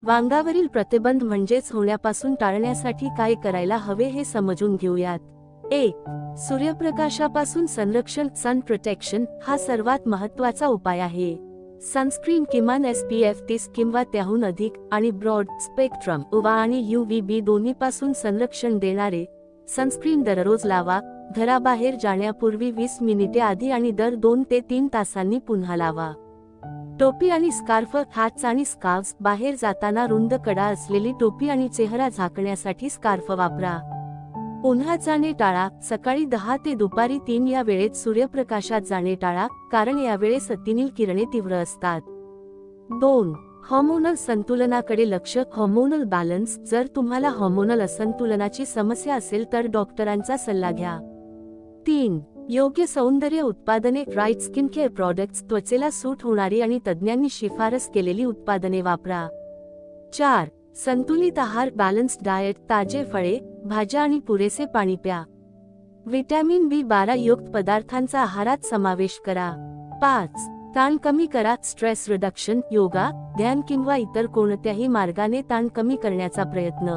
वांगावरील प्रतिबंध म्हणजेच होण्यापासून टाळण्यासाठी काय करायला हवे हे समजून घेऊयात. 1. सूर्यप्रकाशापासून संरक्षण सन प्रोटेक्शन हा सर्वात महत्त्वाचा उपाय आहे. सनस्क्रीन किमान SPF 30 किंवा त्याहून अधिक आणि ब्रॉड स्पेक्ट्रम UVA आणि UVB दोन्हीपासून संरक्षण देणारे सनस्क्रीन दररोज लावा. घराबाहेर जाण्यापूर्वी 20 मिनिटे आधी आणि दर 2 ते 3 तासांनी पुन्हा लावा. टोपी आणि स्कार्फ हॅट्स आणि स्कार्फ्स बाहेर जाताना रुंद कडा असलेली टोपी आणि चेहरा झाकण्यासाठी स्कार्फ वापरा. उन्हात जाणे टाळा. सकाळी 10 ते दुपारी 3 या वेळेत सूर्यप्रकाशात जाणे टाळा, कारण यावेळेस अतिनील किरणे तीव्र असतात. 2. हॉर्मोनल संतुलनाकडे लक्ष हॉर्मोनल बॅलन्स. जर तुम्हाला हॉर्मोनल असंतुलनाची समस्या असेल तर डॉक्टरांचा सल्ला घ्या. 3. योग्य सौंदर्य उत्पादने राईट स्किन केअर प्रॉडक्ट्स त्वचेला सूट होणारी आणि तज्ज्ञांनी शिफारस केलेली उत्पादने वापरा. 4. संतुलित आहार बॅलन्स्ड डाएट. ताजे फळे, भाज्या आणि पुरेसे पाणी प्या. व्हिटॅमिन B12 युक्त पदार्थांचा आहारात समावेश करा. 5. ताण कमी करा. स्ट्रेस रिडक्शन योगा, ध्यान किंवा इतर कोणत्याही मार्गाने ताण कमी करण्याचा प्रयत्न